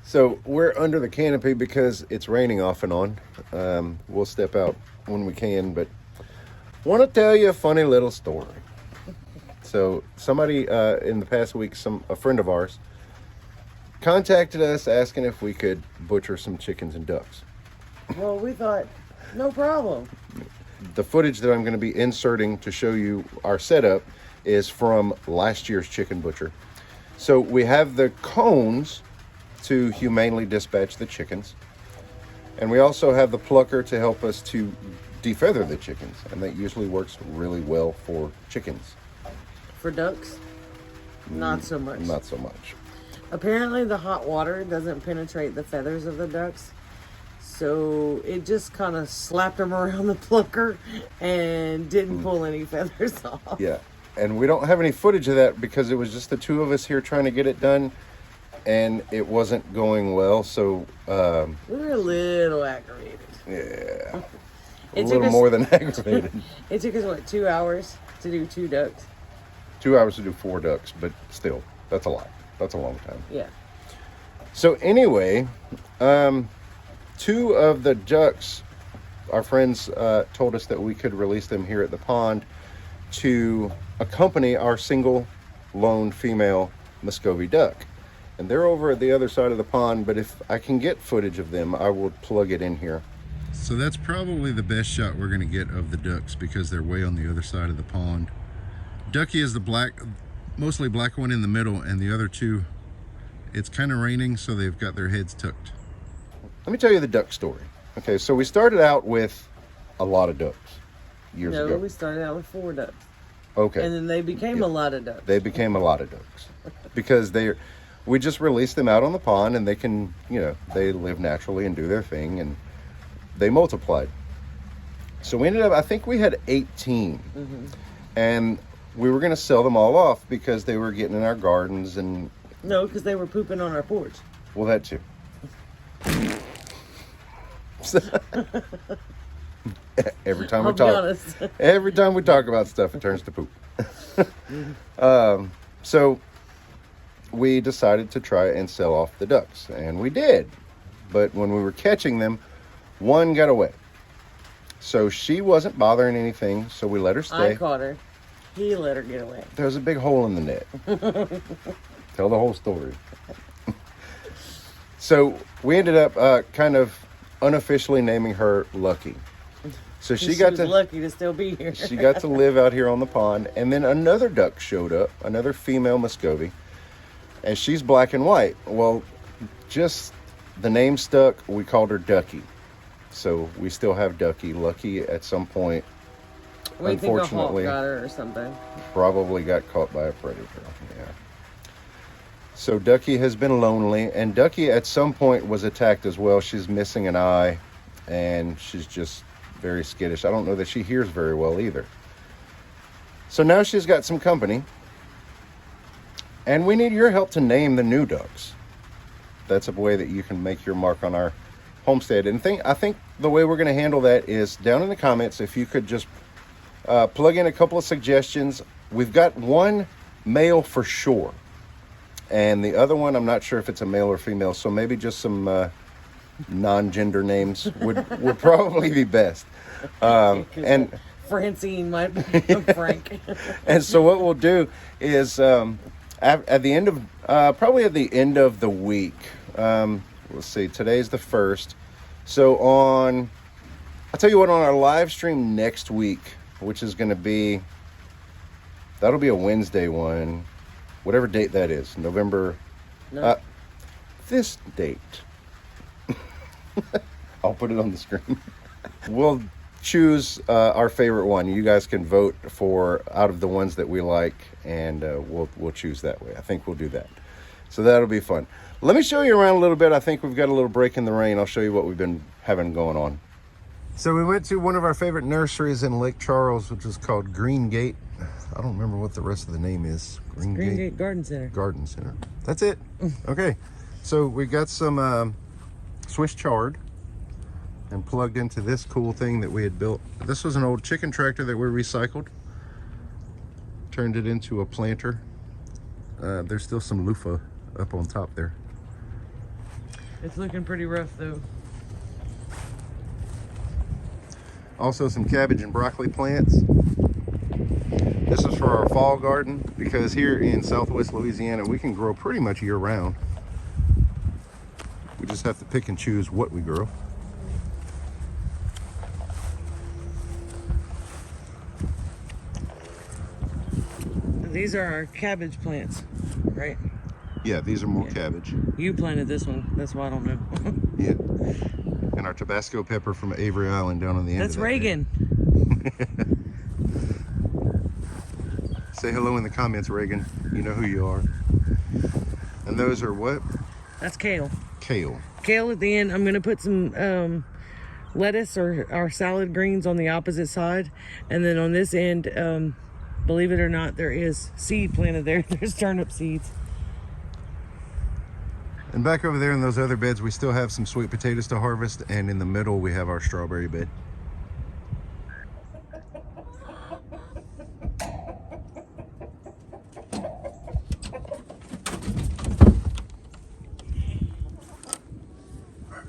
So we're under the canopy because it's raining off and on. We'll step out when we can, but want to tell you a funny little story. So somebody in the past week, a friend of ours, contacted us asking if we could butcher some chickens and ducks. Well, we thought, no problem. The footage that I'm going to be inserting to show you our setup is from last year's chicken butcher. So we have the cones to humanely dispatch the chickens. And we also have the plucker to help us to defeather the chickens. And that usually works really well for chickens. For ducks, not so much. Not so much. Apparently the hot water doesn't penetrate the feathers of the ducks. So it just kind of slapped them around the plucker and didn't pull any feathers off. Yeah. And we don't have any footage of that because it was just the two of us here trying to get it done. And it wasn't going well. So we were a little aggravated. Yeah. A little more than aggravated. It took us, what, 2 hours to do 2 ducks? 2 hours to do 4 ducks, but still, that's a lot. That's a long time. Yeah. So anyway, 2 of the ducks, our friends told us that we could release them here at the pond to accompany our single lone female Muscovy duck. And they're over at the other side of the pond, but if I can get footage of them, I will plug it in here. So that's probably the best shot we're going to get of the ducks because they're way on the other side of the pond. Ducky is the mostly black one in the middle, and the other 2, it's kind of raining, so they've got their heads tucked. Let me tell you the duck story. Okay, so we started out with a lot of ducks years ago. No, we started out with 4 ducks. Okay. And then they became a lot of ducks. They became a lot of ducks because we just released them out on the pond, and they can, they live naturally and do their thing, and they multiplied. So we ended up, I think we had 18. Mm-hmm. And we were going to sell them all off because they were getting in our gardens and... No, because they were pooping on our porch. Well, that too. every time we talk about stuff, it turns to poop. So we decided to try and sell off the ducks, and we did. But when we were catching them, one got away. So she wasn't bothering anything, so we let her stay. I caught her. He let her get away. There was a big hole in the net. Tell the whole story. So we ended up kind of unofficially naming her Lucky. So she was lucky to still be here. She got to live out here on the pond. And then another duck showed up, another female Muscovy. And she's black and white. Well, just the name stuck. We called her Ducky. So we still have Ducky. Lucky at some point, unfortunately, think a hawk got her or something. Probably got caught by a predator. Yeah. So Ducky has been lonely, and Ducky at some point was attacked as well. She's missing an eye, and she's just very skittish. I don't know that she hears very well either. So now she's got some company, and we need your help to name the new ducks. That's a way that you can make your mark on our homestead. And I think the way we're going to handle that is down in the comments, if you could just plug in a couple of suggestions. We've got one male for sure, and the other one, I'm not sure if it's a male or female, so maybe just some non-gender names would probably be best. And Francine might be Frank. And so what we'll do is at the end of probably at the end of the week, let's see, today's the 1st. So I'll tell you what, on our live stream next week, which is going to be, that'll be a Wednesday one, whatever date that is, November, this date. I'll put it on the screen. We'll choose our favorite one. You guys can vote for out of the ones that we like, and we'll choose that way. I think we'll do that. So that'll be fun. Let me show you around a little bit. I think we've got a little break in the rain. I'll show you what we've been having going on. So we went to one of our favorite nurseries in Lake Charles, which is called Green Gate. I don't remember what the rest of the name is. Green Gate Garden Center. Garden Center. That's it. Okay. So we got some Swiss chard and plugged into this cool thing that we had built. This was an old chicken tractor that we recycled. Turned it into a planter. There's still some loofah up on top there. It's looking pretty rough though. Also some cabbage and broccoli plants. This is for our fall garden because here in Southwest Louisiana we can grow pretty much year round. We just have to pick and choose what we grow. These are our cabbage plants, right? Yeah, these are more cabbage. You planted this one, that's why I don't know. Yeah. And our Tabasco pepper from Avery Island down on the end That's of that Reagan. Say hello in the comments, Reagan. You know who you are. And those are what? That's kale. Kale. Kale at the end. I'm gonna put some lettuce or salad greens on the opposite side, and then on this end, believe it or not, there is seed planted there. There's turnip seeds. And back over there in those other beds, we still have some sweet potatoes to harvest, and in the middle we have our strawberry bed.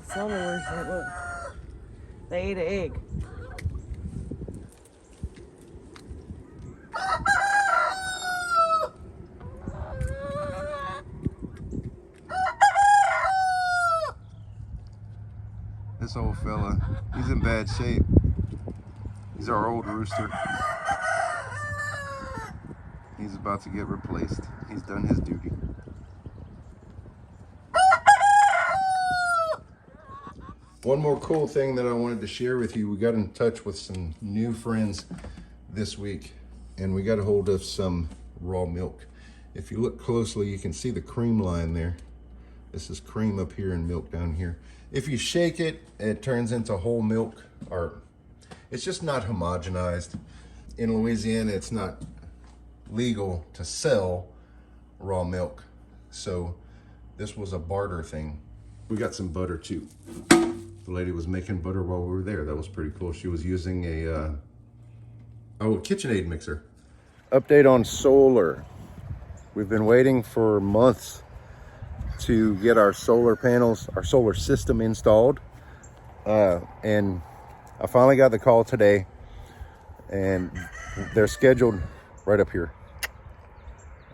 Followers, look. They ate an egg. This old fella, he's in bad shape. He's our old rooster. He's about to get replaced. He's done his duty. One more cool thing that I wanted to share with you. We got in touch with some new friends this week, and we got a hold of some raw milk. If you look closely, you can see the cream line there. This is cream up here and milk down here. If you shake it, it turns into whole milk, or it's just not homogenized. In Louisiana, it's not legal to sell raw milk. So this was a barter thing. We got some butter too. The lady was making butter while we were there. That was pretty cool. She was using a KitchenAid mixer. Update on solar. We've been waiting for months to get our solar panels, our solar system installed. And I finally got the call today, and they're scheduled right up here.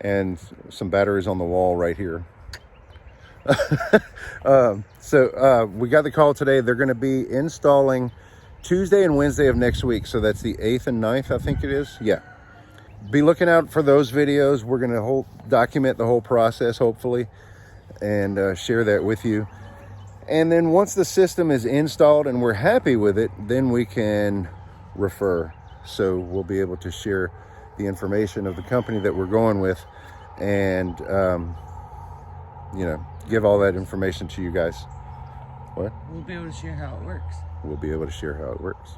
And some batteries on the wall right here. So we got the call today. They're going to be installing Tuesday and Wednesday of next week. So that's the 8th and 9th, I think it is. Yeah. Be looking out for those videos. We're going to document the whole process, hopefully, and share that with you. And then once the system is installed and we're happy with it, then we can refer. So we'll be able to share the information of the company that we're going with, and you know, give all that information to you guys. What? We'll be able to share how it works. We'll be able to share how it works.